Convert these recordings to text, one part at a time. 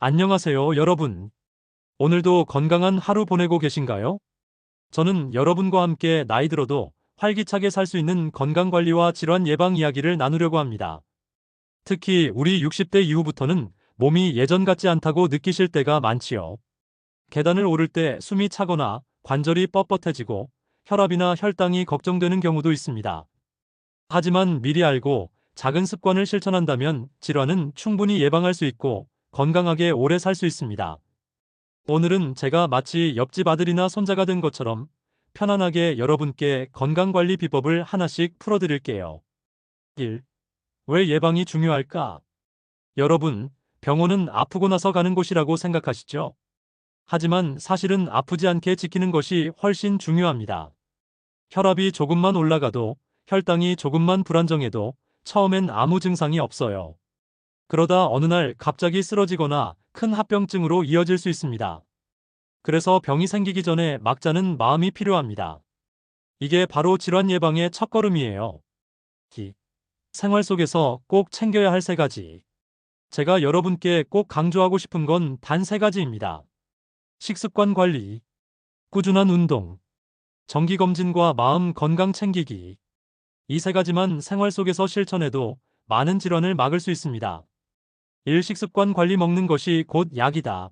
안녕하세요, 여러분. 오늘도 건강한 하루 보내고 계신가요? 저는 여러분과 함께 나이 들어도 활기차게 살 수 있는 건강관리와 질환 예방 이야기를 나누려고 합니다. 특히 우리 60대 이후부터는 몸이 예전 같지 않다고 느끼실 때가 많지요. 계단을 오를 때 숨이 차거나 관절이 뻣뻣해지고 혈압이나 혈당이 걱정되는 경우도 있습니다. 하지만 미리 알고 작은 습관을 실천한다면 질환은 충분히 예방할 수 있고 건강하게 오래 살 수 있습니다. 오늘은 제가 마치 옆집 아들이나 손자가 된 것처럼 편안하게 여러분께 건강관리 비법을 하나씩 풀어드릴게요. 1. 왜 예방이 중요할까? 여러분, 병원은 아프고 나서 가는 곳이라고 생각하시죠? 하지만 사실은 아프지 않게 지키는 것이 훨씬 중요합니다. 혈압이 조금만 올라가도, 혈당이 조금만 불안정해도 처음엔 아무 증상이 없어요. 그러다 어느 날 갑자기 쓰러지거나 큰 합병증으로 이어질 수 있습니다. 그래서 병이 생기기 전에 막자는 마음이 필요합니다. 이게 바로 질환 예방의 첫걸음이에요. 기. 생활 속에서 꼭 챙겨야 할 세 가지. 제가 여러분께 꼭 강조하고 싶은 건 단 세 가지입니다. 식습관 관리, 꾸준한 운동, 정기검진과 마음 건강 챙기기. 이 세 가지만 생활 속에서 실천해도 많은 질환을 막을 수 있습니다. 1. 식습관 관리. 먹는 것이 곧 약이다.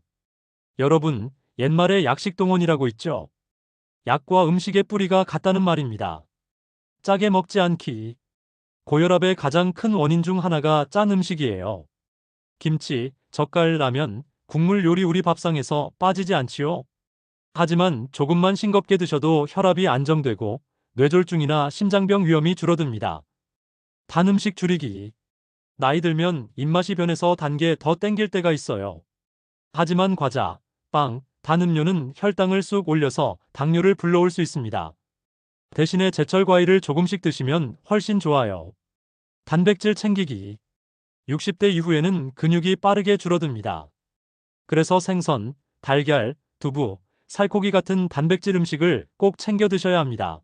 여러분, 옛말에 약식동원이라고 있죠? 약과 음식의 뿌리가 같다는 말입니다. 짜게 먹지 않기. 고혈압의 가장 큰 원인 중 하나가 짠 음식이에요. 김치, 젓갈, 라면, 국물 요리 우리 밥상에서 빠지지 않지요? 하지만 조금만 싱겁게 드셔도 혈압이 안정되고 뇌졸중이나 심장병 위험이 줄어듭니다. 단 음식 줄이기. 나이 들면 입맛이 변해서 단 게 더 땡길 때가 있어요. 하지만 과자, 빵, 단 음료는 혈당을 쑥 올려서 당뇨를 불러올 수 있습니다. 대신에 제철 과일을 조금씩 드시면 훨씬 좋아요. 단백질 챙기기. 60대 이후에는 근육이 빠르게 줄어듭니다. 그래서 생선, 달걀, 두부, 살코기 같은 단백질 음식을 꼭 챙겨 드셔야 합니다.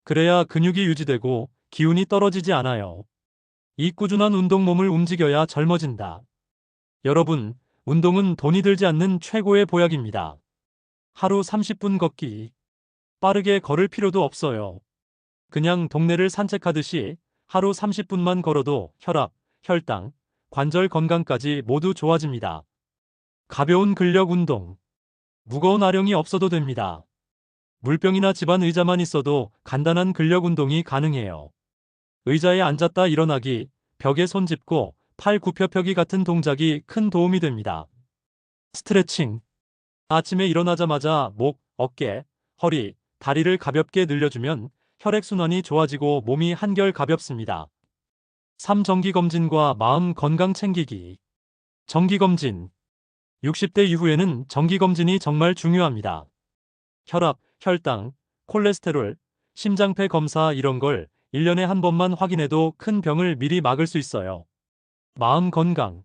그래야 근육이 유지되고 기운이 떨어지지 않아요. 이 꾸준한 운동. 몸을 움직여야 젊어진다. 여러분, 운동은 돈이 들지 않는 최고의 보약입니다. 하루 30분 걷기. 빠르게 걸을 필요도 없어요. 그냥 동네를 산책하듯이 하루 30분만 걸어도 혈압, 혈당, 관절 건강까지 모두 좋아집니다. 가벼운 근력 운동. 무거운 아령이 없어도 됩니다. 물병이나 집안 의자만 있어도 간단한 근력 운동이 가능해요. 의자에 앉았다 일어나기, 벽에 손 짚고 팔 굽혀 펴기 같은 동작이 큰 도움이 됩니다. 스트레칭. 아침에 일어나자마자 목, 어깨, 허리, 다리를 가볍게 늘려주면 혈액순환이 좋아지고 몸이 한결 가볍습니다. 3. 정기검진과 마음 건강 챙기기. 정기검진. 60대 이후에는 정기검진이 정말 중요합니다. 혈압, 혈당, 콜레스테롤, 심장폐 검사 이런 걸 1년에 한 번만 확인해도 큰 병을 미리 막을 수 있어요. 마음 건강.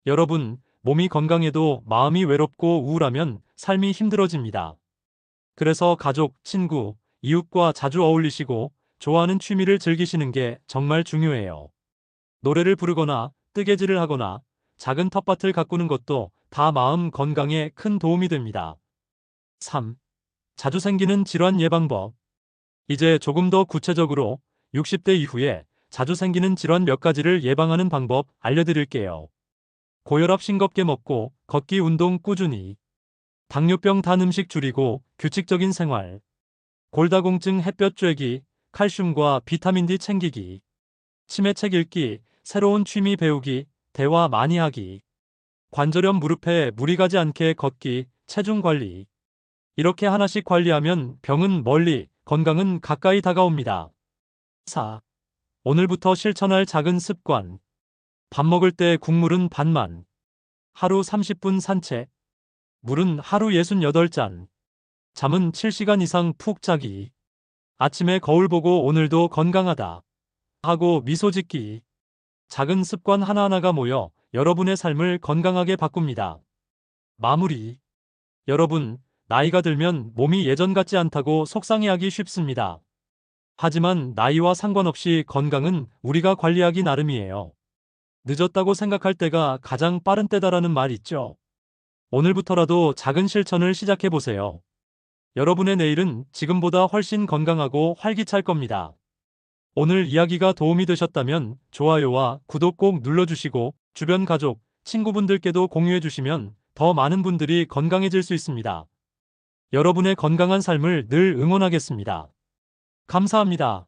여러분, 몸이 건강해도 마음이 외롭고 우울하면 삶이 힘들어집니다. 그래서 가족, 친구, 이웃과 자주 어울리시고 좋아하는 취미를 즐기시는 게 정말 중요해요. 노래를 부르거나 뜨개질을 하거나 작은 텃밭을 가꾸는 것도 다 마음 건강에 큰 도움이 됩니다. 3. 자주 생기는 질환 예방법. 이제 조금 더 구체적으로 60대 이후에 자주 생기는 질환 몇 가지를 예방하는 방법 알려드릴게요. 고혈압 싱겁게 먹고 걷기 운동 꾸준히. 당뇨병 단 음식 줄이고 규칙적인 생활. 골다공증 햇볕 쬐기, 칼슘과 비타민 D 챙기기. 치매 책 읽기, 새로운 취미 배우기, 대화 많이 하기. 관절염 무릎에 무리 가지 않게 걷기, 체중 관리. 이렇게 하나씩 관리하면 병은 멀리, 건강은 가까이 다가옵니다. 4. 오늘부터 실천할 작은 습관. 밥 먹을 때 국물은 반만. 하루 30분 산책. 물은 하루 68잔. 잠은 7시간 이상 푹 자기. 아침에 거울 보고 오늘도 건강하다 하고 미소 짓기. 작은 습관 하나하나가 모여 여러분의 삶을 건강하게 바꿉니다. 마무리. 여러분, 나이가 들면 몸이 예전 같지 않다고 속상해하기 쉽습니다. 하지만 나이와 상관없이 건강은 우리가 관리하기 나름이에요. 늦었다고 생각할 때가 가장 빠른 때다라는 말 있죠. 오늘부터라도 작은 실천을 시작해 보세요. 여러분의 내일은 지금보다 훨씬 건강하고 활기찰 겁니다. 오늘 이야기가 도움이 되셨다면 좋아요와 구독 꼭 눌러주시고 주변 가족, 친구분들께도 공유해 주시면 더 많은 분들이 건강해질 수 있습니다. 여러분의 건강한 삶을 늘 응원하겠습니다. 감사합니다.